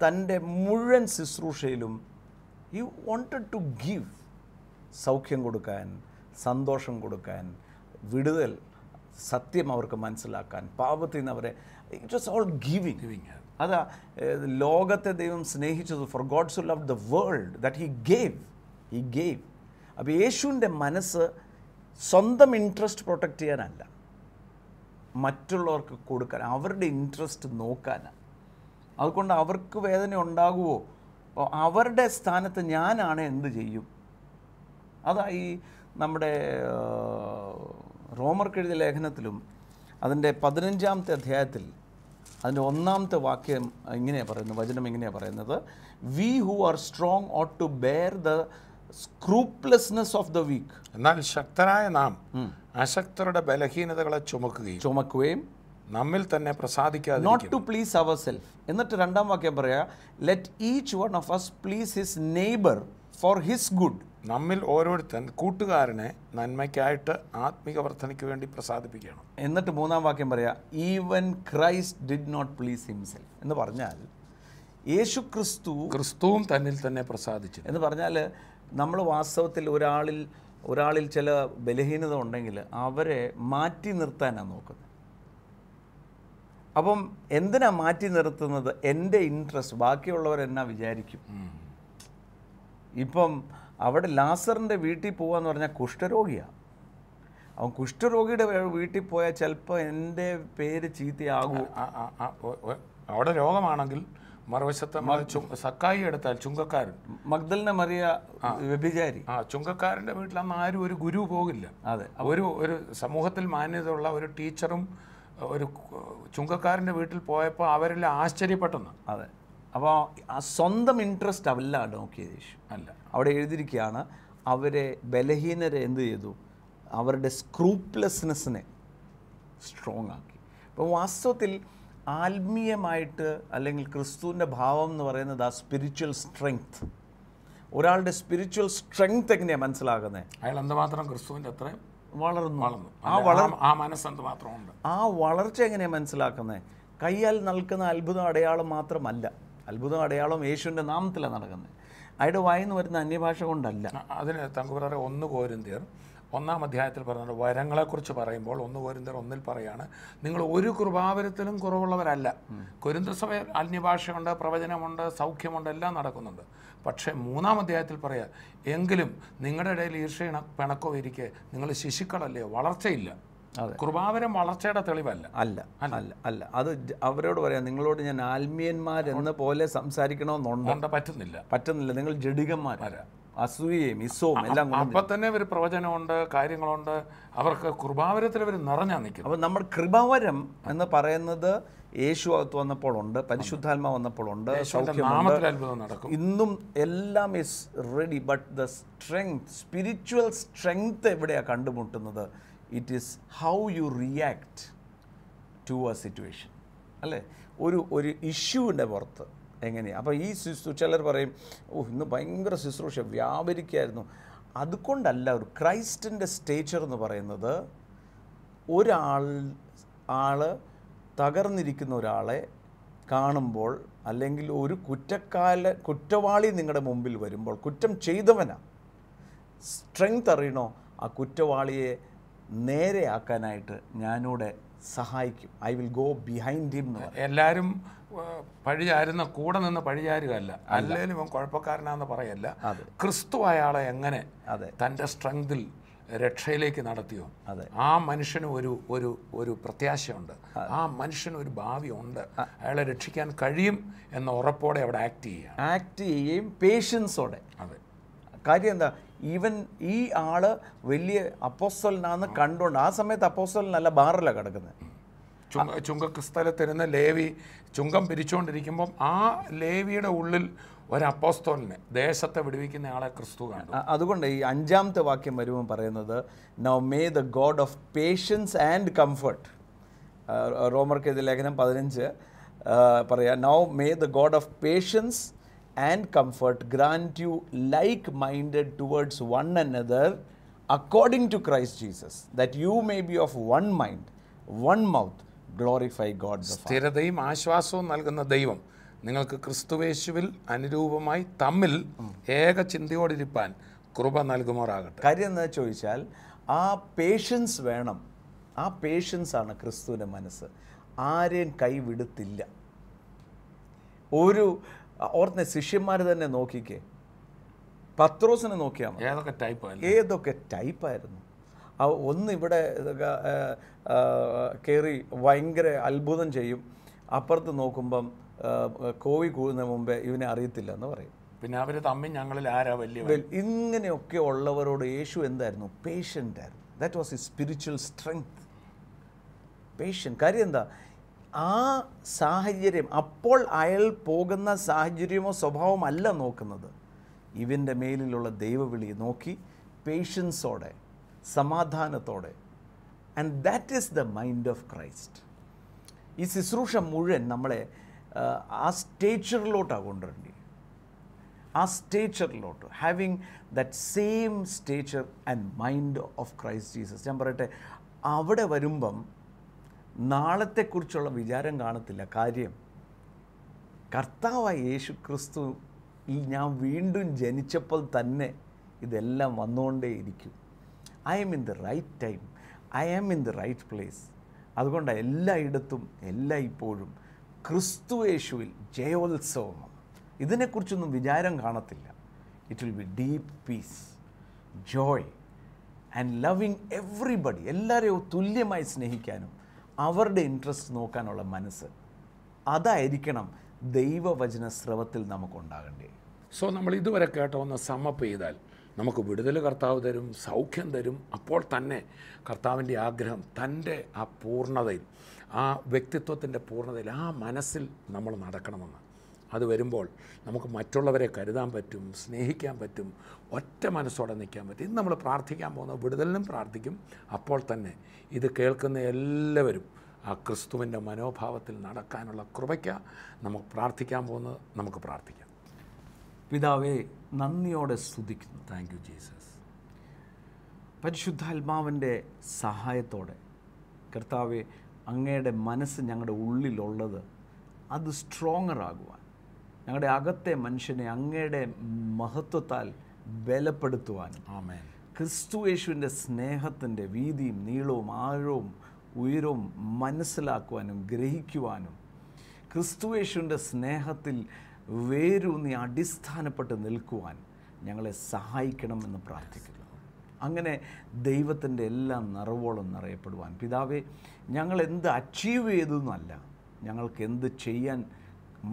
[SPEAKER 3] തൻ്റെ മുഴുവൻ ശുശ്രൂഷയിലും ഹി വാണ്ടഡ് ടു ഗിവ്. സൗഖ്യം കൊടുക്കാൻ, സന്തോഷം കൊടുക്കാൻ, വിടുതൽ, സത്യം അവർക്ക് മനസ്സിലാക്കാൻ, പാപത്തിൽ നിന്ന് അവരെ, ഇറ്റ് വാസ് ഓൾ ഗിവിങ്. അതാ ലോകത്തെ ദൈവം സ്നേഹിച്ചത്. For God so loved the world that he gave. അപ്പോൾ യേശുവിൻ്റെ മനസ്സ് സ്വന്തം ഇൻട്രസ്റ്റ് പ്രൊട്ടക്റ്റ് ചെയ്യാനല്ല, മറ്റുള്ളവർക്ക് കൊടുക്കാൻ, അവരുടെ ഇൻട്രസ്റ്റ് നോക്കാനാണ്. അതുകൊണ്ട് അവർക്ക് വേദന ഉണ്ടാകുമോ, അവരുടെ സ്ഥാനത്ത് ഞാനാണ് എന്ത് ചെയ്യും. അതാ ഈ നമ്മുടെ റോമർക്ക് എഴുതിയ ലേഖനത്തിലും അതിൻ്റെ 15-ാമത്തെ അധ്യായത്തിൽ അതിൻ്റെ 1-ാമത്തെ വാക്യം ഇങ്ങനെയാണ് പറയുന്നത്, വചനം ഇങ്ങനെയാണ് പറയുന്നത്, we who are strong ought to bear the scrupulousness of the weak.
[SPEAKER 4] എന്നാൽ ശക്തരായ നാം അശക്തരുടെ ബലഹീനതകളെ ചുമക്കുകയും നമ്മിൽ തന്നെ പ്രസാദിക്കാതെ,
[SPEAKER 3] not to please ourselves. എന്നിട്ട് 2-ാം വാക്യം പറയാ, let each one of us please his neighbour for his good.
[SPEAKER 4] നമ്മിൽ ഓരോരുത്തൻ കൂട്ടുകാരനെ നന്മയ്ക്കായിട്ട് ആത്മിക വർധനയ്ക്ക് വേണ്ടി പ്രസാദിപ്പിക്കണം.
[SPEAKER 3] എന്നിട്ട് 3-ാം വാക്യം പറയാ, even Christ did not please himself. എന്ന് പറഞ്ഞാൽ ക്രിസ്തുവും
[SPEAKER 4] തന്നിൽ തന്നെ പ്രസാദിച്ചു.
[SPEAKER 3] എന്ന് പറഞ്ഞാൽ നമ്മൾ വാസ്തവത്തിൽ ഒരാളിൽ ചില ബലഹീനത ഉണ്ടെങ്കിൽ അവരെ മാറ്റി നിർത്താനാണ് നോക്കുന്നത്. അപ്പം എന്തിനാ മാറ്റി നിർത്തുന്നത്? എൻ്റെ ഇൻട്രസ്റ്റ്, ബാക്കിയുള്ളവർ എന്നാ വിചാരിക്കും. ഇപ്പം അവിടെ ലാസറിൻ്റെ വീട്ടിൽ പോകാന്ന് പറഞ്ഞാൽ കുഷ്ഠരോഗിയാണ്. അവൻ കുഷ്ഠരോഗിയുടെ വീട്ടിൽ പോയാൽ ചിലപ്പോൾ എൻ്റെ പേര് ചീത്തയാകും.
[SPEAKER 4] അവിടെ രോഗമാണെങ്കിൽ മറുവശത്ത് സക്കായി എടുത്താൽ ചുങ്കക്കാരൻ,
[SPEAKER 3] മഗ്ദലിന മറിയ വ്യഭിചാരി,
[SPEAKER 4] ചുങ്കക്കാരൻ്റെ വീട്ടിൽ അന്ന് ആരും ഒരു ഗുരു പോകില്ല.
[SPEAKER 3] അതെ,
[SPEAKER 4] ഒരു സമൂഹത്തിൽ മാന്യതയുള്ള ഒരു ടീച്ചറും ഒരു ചുങ്കക്കാരൻ്റെ വീട്ടിൽ പോയപ്പോൾ അവരെല്ലാം ആശ്ചര്യപ്പെട്ടെന്ന്.
[SPEAKER 3] അതെ. അപ്പോൾ ആ സ്വന്തം ഇൻട്രസ്റ്റ് അവല്ല നോക്കിയത് യേശു
[SPEAKER 4] അല്ല.
[SPEAKER 3] അവിടെ എഴുതിയിരിക്കുകയാണ്, അവരെ ബലഹീനരെ എന്ത് ചെയ്തു? അവരുടെ സ്ക്രൂപ്ലെസ്നെസ്സിനെ സ്ട്രോങ് ആക്കി. അപ്പോൾ വാസ്തവത്തിൽ ആത്മീയമായിട്ട് അല്ലെങ്കിൽ ക്രിസ്തുവിൻ്റെ ഭാവം എന്ന് പറയുന്നത് ആ സ്പിരിച്വൽ സ്ട്രെങ്ത്. ഒരാളുടെ സ്പിരിച്വൽ സ്ട്രെങ്ത് എങ്ങനെയാണ് മനസ്സിലാക്കുന്നത്?
[SPEAKER 4] അയാൾ എന്തുമാത്രം ക്രിസ്തുവിൻ്റെ അത്രയും വളർന്നു. ആ മനസ്സ് എന്തുമാത്രമുണ്ട്.
[SPEAKER 3] ആ വളർച്ച എങ്ങനെയാണ് മനസ്സിലാക്കുന്നത്? കയ്യാൽ നൽകുന്ന അത്ഭുതം അടയാളം മാത്രമല്ല. അത്ഭുതം അടയാളം യേശുവിൻ്റെ നാമത്തിലാണ് നടക്കുന്നത്. അയാളുടെ വായിന്ന് വരുന്ന അന്യഭാഷ കൊണ്ടല്ല.
[SPEAKER 4] അതിന് തങ്കുപറ 1 കൊരിന്ത്യർ 1-ാം അധ്യായത്തിൽ പറയുന്നത് വരങ്ങളെക്കുറിച്ച് പറയുമ്പോൾ 1 കൊരിന്ത്യർ 1-ൽ പറയാണ്, നിങ്ങൾ ഒരു കൃപാവരത്തിലും കുറവുള്ളവരല്ല. കൊരിന്ത്യർ സഭയിൽ അന്യഭാഷയുണ്ട്, പ്രവചനമുണ്ട്, സൗഖ്യമുണ്ട്, എല്ലാം നടക്കുന്നുണ്ട്. പക്ഷേ 3-ാം അധ്യായത്തിൽ പറയാം, എങ്കിലും നിങ്ങളുടെ ഇടയിൽ ഈർഷ്യ പിണക്കോ ഇരിക്കെ നിങ്ങൾ ശിശുക്കളല്ലേ, വളർച്ചയില്ല. കൃപാവരം വളർച്ചയുടെ തെളിവല്ല.
[SPEAKER 3] അല്ല അല്ല അല്ല അത് അവരോട് പറയാം, നിങ്ങളോട് ഞാൻ ആത്മീയന്മാരെന്ന പോലെ സംസാരിക്കണമെന്നുണ്ട്. പറ്റുന്നില്ല. നിങ്ങൾ ജഡികന്മാരാ, അസൂയയും ഇസവും എല്ലാം.
[SPEAKER 4] അപ്പം തന്നെ ഒരു പ്രവചനമുണ്ട്, കാര്യങ്ങളുണ്ട്. അവർക്ക് കൃപാവരത്തിൽ അവർ നിറഞ്ഞാ നിൽക്കും.
[SPEAKER 3] അപ്പം നമ്മൾ കൃപാവരം എന്ന് പറയുന്നത് യേശു അകത്ത് വന്നപ്പോഴുണ്ട്, പരിശുദ്ധാത്മാ വന്നപ്പോഴുണ്ട്,
[SPEAKER 4] നടക്കും.
[SPEAKER 3] ഇന്നും എല്ലാം is ready. But the strength, spiritual strength എവിടെയാണ് കണ്ടുമുട്ടുന്നത്? It is how you react to a situation. അല്ലേ? ഒരു ഇഷ്യൂവിൻ്റെ പുറത്ത് എങ്ങനെയാണ്? അപ്പോൾ ഈ ചിലർ പറയും, ഇന്ന് ഭയങ്കര ശുശ്രൂഷ വ്യാപരിക്കായിരുന്നു. അതുകൊണ്ടല്ല. ഒരു ക്രൈസ്റ്റിൻ്റെ സ്റ്റേച്ചർ എന്ന് പറയുന്നത് ആൾ തകർന്നിരിക്കുന്ന ഒരാളെ കാണുമ്പോൾ, അല്ലെങ്കിൽ ഒരു കുറ്റവാളി നിങ്ങളുടെ മുമ്പിൽ വരുമ്പോൾ, കുറ്റം ചെയ്തവനാണ്, സ്ട്രെങ്ത് അറിയണോ, ആ കുറ്റവാളിയെ നേരെയാക്കാനായിട്ട് ഞാനൂടെ സഹായിക്കും. I will go behind him എന്ന് പറയും.
[SPEAKER 4] എല്ലാവരും പഴിചാരുന്ന കൂടെ നിന്ന് പഴിചാരുകയല്ല, അല്ലേലും ഇവൻ കുഴപ്പക്കാരനാന്ന് പറയല്ല. ക്രിസ്തു അയാളെ എങ്ങനെ തൻ്റെ സ്ട്രെങ്തിൽ രക്ഷയിലേക്ക് നടത്തിയോ, ആ മനുഷ്യന് ഒരു പ്രത്യാശയുണ്ട്, ആ മനുഷ്യന് ഒരു ഭാവിയുണ്ട്, അയാളെ രക്ഷിക്കാൻ കഴിയും എന്ന ഉറപ്പോടെ അവിടെ ആക്ട്
[SPEAKER 3] ചെയ്യുകയും പേഷ്യൻസോടെ.
[SPEAKER 4] അതെ.
[SPEAKER 3] കാര്യം എന്താ, ഈവൻ ഈ ആള് വലിയ അപ്പോസ്തലനാന്ന് കണ്ടുകൊണ്ട്, ആ സമയത്ത് അപ്പോസ്തലനല്ല, ബാറിലാണ് കിടക്കുന്നത്.
[SPEAKER 4] ചുങ്കസ്ഥലത്തിരുന്ന് ലേവി ചുങ്കം പിരിച്ചുകൊണ്ടിരിക്കുമ്പം ആ ലേവിയുടെ ഉള്ളിൽ ഒരു അപ്പോസ്തലനെ, ദേശത്തെ വിടുവിക്കുന്ന ആളെ ക്രിസ്തു കണ്ടു.
[SPEAKER 3] അതുകൊണ്ട് ഈ 5-ാമത്തെ വാക്യം വരുമ്പോൾ പറയുന്നത്, now may the God of patience and comfort. റോമർക്ക് ലേഖനം 15 പറയാം, now may the God of patience and comfort grant you like-minded towards one another according to Christ Jesus, that you may be of one mind, one mouth, glorify God the Father.
[SPEAKER 4] സ്ഥിരതയും ആശ്വാസവും നൽകുന്ന ദൈവം നിങ്ങൾക്ക് ക്രിസ്തുവേശുവിൽ അനുരൂപമായി തമ്മിൽ ഏക ചിന്തയോടിരിപ്പാൻ കൃപ നൽകുമാറാകട്ടെ.
[SPEAKER 3] കാര്യം എന്താ ചോദിച്ചാൽ, ആ പേഷ്യൻസ് വേണം. ആ പേഷ്യൻസ് ആണ് ക്രിസ്തുവിൻ്റെ മനസ്സ്. ആരെയും കൈവിടത്തില്ല. ഓർത്ത ശിഷ്യന്മാർ തന്നെ നോക്കിക്കേ, പത്രോസിനെ നോക്കിയാൽ ഏതൊക്കെ ടൈപ്പായിരുന്നു. ഒന്ന് ഇവിടെ കയറി ഭയങ്കര അത്ഭുതം ചെയ്യും, അപ്പുറത്ത് നോക്കുമ്പം കോവി കൂടുന്ന മുമ്പേ ഇവനെ അറിയത്തില്ല എന്ന് പറയും.
[SPEAKER 4] പിന്നെ അവർ തമ്മിൽ ഞങ്ങളിൽ ആരാ വലിയ.
[SPEAKER 3] ഇങ്ങനെയൊക്കെ ഉള്ളവരോട് യേശു എന്തായിരുന്നു? പേഷ്യൻ്റ് ആയിരുന്നു. That was his spiritual strength. Patient. കാര്യം എന്താ, ആ സാഹചര്യം, അപ്പോൾ അയാൾ പോകുന്ന സാഹചര്യമോ സ്വഭാവമോ അല്ല നോക്കുന്നത്, ഇവൻ്റെ മേലിലുള്ള ദൈവവിളി നോക്കി പേഷ്യൻസോടെ, സമാധാനത്തോടെ. And that is the mind of Christ. ഈ ശുശ്രൂഷ മുഴുവൻ നമ്മളെ ആ സ്റ്റേച്ചറിലോട്ടാണ് കൊണ്ടുവരേണ്ടത്. ആ സ്റ്റേച്ചറിലോട്ട്, having that same stature and mind of Christ Jesus. ഞാൻ പറയട്ടെ, അവിടെ വരുമ്പം നാളത്തെക്കുറിച്ചുള്ള വിചാരം കാണത്തില്ല. കാര്യം, കർത്താവായ യേശു ക്രിസ്തു ഞാൻ വീണ്ടും ജനിച്ചപ്പോൾ തന്നെ ഇതെല്ലാം വന്നുകൊണ്ടേയിരിക്കും. I am in the right time, I am in the right place. അതുകൊണ്ട് എല്ലായിടത്തും എല്ലായ്പ്പോഴും ക്രിസ്തു യേശുവിൽ ജയോത്സവമാണ്. ഇതിനെക്കുറിച്ചൊന്നും വിചാരം കാണത്തില്ല. It will be deep peace, joy and loving everybody. എല്ലാവരെയും തുല്യമായി സ്നേഹിക്കാനും അവരുടെ ഇൻട്രസ്റ്റ് നോക്കാനുള്ള മനസ്സ്, അതായിരിക്കണം ദൈവവചന സ്രവത്തിൽ നമുക്കുണ്ടാകണ്ടേ.
[SPEAKER 4] സോ നമ്മൾ ഇതുവരെ കേട്ടോ ഒന്ന് സമ്മപ്പ് ചെയ്താൽ, നമുക്ക് വിടുതൽ കർത്താവ് തരും, സൗഖ്യം തരും. അപ്പോൾ തന്നെ കർത്താവിൻ്റെ ആഗ്രഹം തൻ്റെ ആ പൂർണ്ണതയിൽ, ആ വ്യക്തിത്വത്തിൻ്റെ പൂർണ്ണതയിൽ, ആ മനസ്സിൽ നമ്മൾ നടക്കണമെന്ന്. അത് വരുമ്പോൾ നമുക്ക് മറ്റുള്ളവരെ കരുതാൻ പറ്റും, സ്നേഹിക്കാൻ പറ്റും, ഒറ്റ മനസ്സോടെ നിൽക്കാൻ പറ്റും. ഇന്ന് നമ്മൾ പ്രാർത്ഥിക്കാൻ പോകുന്ന വിടുതലിനും പ്രാർത്ഥിക്കും. അപ്പോൾ തന്നെ ഇത് കേൾക്കുന്ന എല്ലാവരും ആ ക്രിസ്തുവിൻ്റെ മനോഭാവത്തിൽ നടക്കാനുള്ള കൃപയ്ക്ക് നമുക്ക് പ്രാർത്ഥിക്കാൻ പോകുന്നത്. നമുക്ക് പ്രാർത്ഥിക്കാം.
[SPEAKER 3] പിതാവേ, നന്ദിയോടെ സ്തുതിക്കുന്നു.
[SPEAKER 4] Thank you Jesus.
[SPEAKER 3] പരിശുദ്ധാത്മാവിൻ്റെ സഹായത്തോടെ കർത്താവെ, അങ്ങയുടെ മനസ്സ് ഞങ്ങളുടെ ഉള്ളിലുള്ളത് അത് സ്ട്രോങ്ങർ ആകുവാൻ, ഞങ്ങളുടെ അകത്തെ മനുഷ്യനെ അങ്ങയുടെ മഹത്വത്താൽ ബലപ്പെടുത്തുവാനും,
[SPEAKER 4] ആമേൻ,
[SPEAKER 3] ക്രിസ്തു യേശുവിൻ്റെ സ്നേഹത്തിൻ്റെ വീതിയും നീളവും ആഴവും ഉയരവും മനസ്സിലാക്കുവാനും ഗ്രഹിക്കുവാനും, ക്രിസ്തു യേശുവിൻ്റെ സ്നേഹത്തിൽ വേരൂന്നി അടിസ്ഥാനപ്പെട്ട് നിൽക്കുവാൻ ഞങ്ങളെ സഹായിക്കണമെന്ന് പ്രാർത്ഥിക്കുന്നു. അങ്ങനെ ദൈവത്തിൻ്റെ എല്ലാം നിറവോളം നിറയപ്പെടുവാൻ പിതാവേ, ഞങ്ങൾ എന്ത് അച്ചീവ് ചെയ്തു എന്നല്ല, ഞങ്ങൾക്ക് എന്ത് ചെയ്യാൻ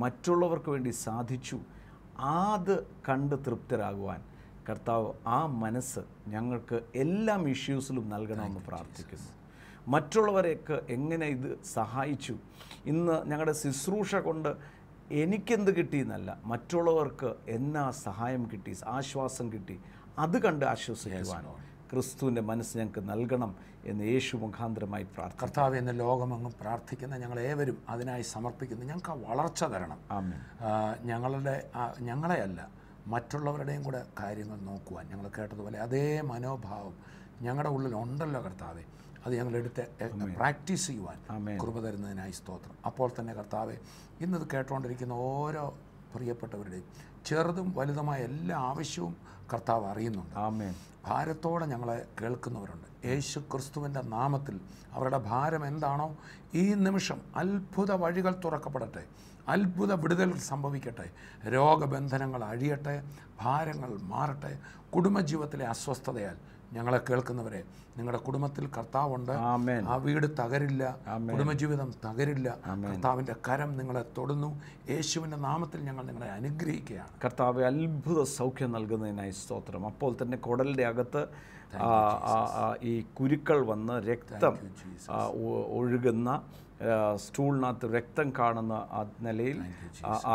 [SPEAKER 3] മറ്റുള്ളവർക്ക് വേണ്ടി സാധിച്ചു അത് കണ്ട് തൃപ്തരാകുവാൻ കർത്താവ് ആ മനസ്സ് ഞങ്ങൾക്ക് എല്ലാ ഇഷ്യൂസിലും നൽകണമെന്ന് പ്രാർത്ഥിക്കുന്നു. മറ്റുള്ളവരെയൊക്കെ എങ്ങനെ ഇത് സഹായിച്ചു, ഇന്ന് ഞങ്ങളുടെ ശുശ്രൂഷ കൊണ്ട് എനിക്കെന്ത് കിട്ടിയെന്നല്ല, മറ്റുള്ളവർക്ക് എന്നാ സഹായം കിട്ടി, ആശ്വാസം കിട്ടി, അത് കണ്ട് ആശ്വസിക്കുവാൻ ക്രിസ്തുവിൻ്റെ മനസ്സ് ഞങ്ങൾക്ക് നൽകണം എന്ന് യേശു മുഖാന്തരമായി പ്രാർത്ഥിക്കുന്നു.
[SPEAKER 4] കർത്താവ് എന്ന ലോകമെങ്ങും പ്രാർത്ഥിക്കുന്ന ഞങ്ങളേവരും അതിനായി സമർപ്പിക്കുന്നു. ഞങ്ങൾക്ക് ആ വളർച്ച തരണം.
[SPEAKER 3] ആമേൻ.
[SPEAKER 4] ഞങ്ങളെയല്ല മറ്റുള്ളവരുടെയും കൂടെ കാര്യങ്ങൾ നോക്കുവാൻ ഞങ്ങൾ കേട്ടതുപോലെ അതേ മനോഭാവം ഞങ്ങളുടെ ഉള്ളിലുണ്ടല്ലോ കർത്താവെ. അത് ഞങ്ങളെടുത്ത് പ്രാക്ടീസ് ചെയ്യുവാൻ കൃപ തരുന്നതിനായി സ്തോത്രം. അപ്പോൾ തന്നെ കർത്താവെ, ഇന്നത് കേട്ടുകൊണ്ടിരിക്കുന്ന ഓരോ പ്രിയപ്പെട്ടവരുടെയും ചെറുതും വലുതുമായ എല്ലാ ആവശ്യവും കർത്താവ് അറിയുന്നുണ്ട്.
[SPEAKER 3] ആമേൻ.
[SPEAKER 4] ഭാരത്തോടെ ഞങ്ങളെ കേൾക്കുന്നവരുണ്ട്. യേശു ക്രിസ്തുവിൻ്റെ നാമത്തിൽ അവരുടെ ഭാരം എന്താണോ ഈ നിമിഷം അത്ഭുത വഴികൾ തുറക്കപ്പെടട്ടെ, അത്ഭുത വിടുതൽ സംഭവിക്കട്ടെ, രോഗബന്ധനങ്ങൾ അഴിയട്ടെ, ഭാരങ്ങൾ മാറട്ടെ. കുടുംബജീവിതത്തിലെ അസ്വസ്ഥതയാൽ ഞങ്ങളെ കേൾക്കുന്നവരെ, നിങ്ങളുടെ കുടുംബത്തിൽ കർത്താവുണ്ട്. ആ വീട് തകരില്ല, കുടുംബജീവിതം തകരില്ല. കർത്താവിൻ്റെ കരം നിങ്ങളെ തൊടുന്നു. യേശുവിൻ്റെ നാമത്തിൽ ഞങ്ങൾ നിങ്ങളെ അനുഗ്രഹിക്കുകയാണ്.
[SPEAKER 3] കർത്താവ് അത്ഭുത സൗഖ്യം നൽകുന്നതിനായി സ്തോത്രം. അപ്പോൾ തന്നെ കുടലിൻ്റെ അകത്ത് ഈ കുരുക്കൾ വന്ന് രക്തം ഒഴുകുന്ന, സ്റ്റൂളിനകത്ത് രക്തം കാണുന്ന ആ നിലയിൽ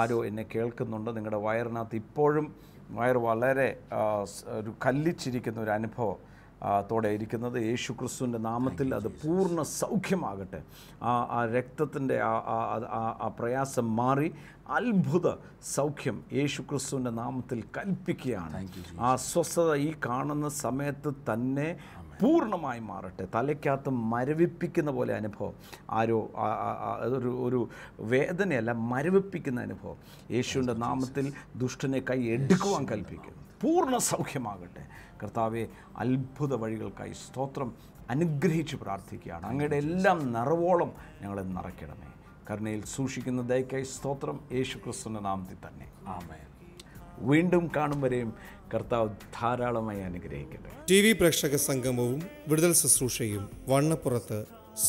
[SPEAKER 3] ആരോ എന്നെ കേൾക്കുന്നുണ്ട്. നിങ്ങളുടെ വയറിനകത്ത് ഇപ്പോഴും വയർ വളരെ ഒരു കല്ലിച്ചിരിക്കുന്ന ഒരു അനുഭവം ത്തോടെ ഇരിക്കുന്നത് യേശു ക്രിസ്തുവിൻ്റെ നാമത്തിൽ അത് പൂർണ്ണ സൗഖ്യമാകട്ടെ. ആ രക്തത്തിൻ്റെ ആ പ്രയാസം മാറി അത്ഭുത സൗഖ്യം യേശു ക്രിസ്തുവിൻ്റെ നാമത്തിൽ കൽപ്പിക്കുകയാണ്. ആ അസ്വസ്ഥത ഈ കാണുന്ന സമയത്ത് തന്നെ പൂർണ്ണമായി മാറട്ടെ. തലയ്ക്കകത്ത് മരവിപ്പിക്കുന്ന പോലെ അനുഭവം, ആരോ ഒരു വേദനയല്ല, മരവിപ്പിക്കുന്ന അനുഭവം യേശുവിൻ്റെ നാമത്തിൽ ദുഷ്ടനെ കൈ എടുക്കുവാൻ കൽപ്പിക്കുന്നു. പൂർണ്ണ സൗഖ്യമാകട്ടെ. കർത്താവെ, അത്ഭുത വഴികൾക്കായി സ്തോത്രം. അനുഗ്രഹിച്ച് പ്രാർത്ഥിക്കുകയാണ്. അങ്ങയുടെ എല്ലാം നിറവോളം ഞങ്ങളെ നിറയ്ക്കണമേ. കരുണയിൽ സൂക്ഷിക്കുന്ന ദയക്കായി സ്തോത്രം. യേശു ക്രിസ്തുവിൻ്റെ നാമത്തിൽ തന്നെ ആമേൻ. വീണ്ടും കാണും വരെയും കർത്താവ് ധാരാളമായി അനുഗ്രഹിക്കട്ടെ.
[SPEAKER 5] TV പ്രേക്ഷക സംഗമവും വിടുതൽ ശുശ്രൂഷയും വണ്ണപ്പുറത്ത്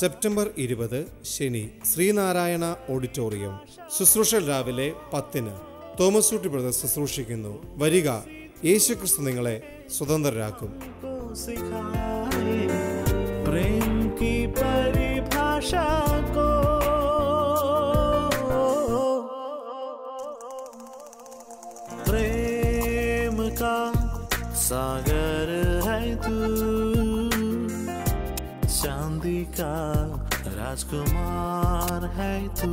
[SPEAKER 5] സെപ്റ്റംബർ 20 ശനി, ശ്രീനാരായണ ഓഡിറ്റോറിയം. ശുശ്രൂഷ രാവിലെ 10-ന്. തോമസ് ഊട്ടി ബ്രദർ ശുശ്രൂഷിക്കുന്നു. വരിക, യേശുക്രിസ്തു നിങ്ങളെ സ്വതന്ത്രരാക്കും.
[SPEAKER 1] प्रेम की परिभाषा को प्रेम का सागर है तू, चांदी का राजकुमार है तू।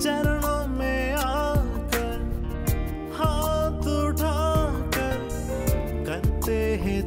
[SPEAKER 1] चरणों में आकर हाथ उठाकर करते हैं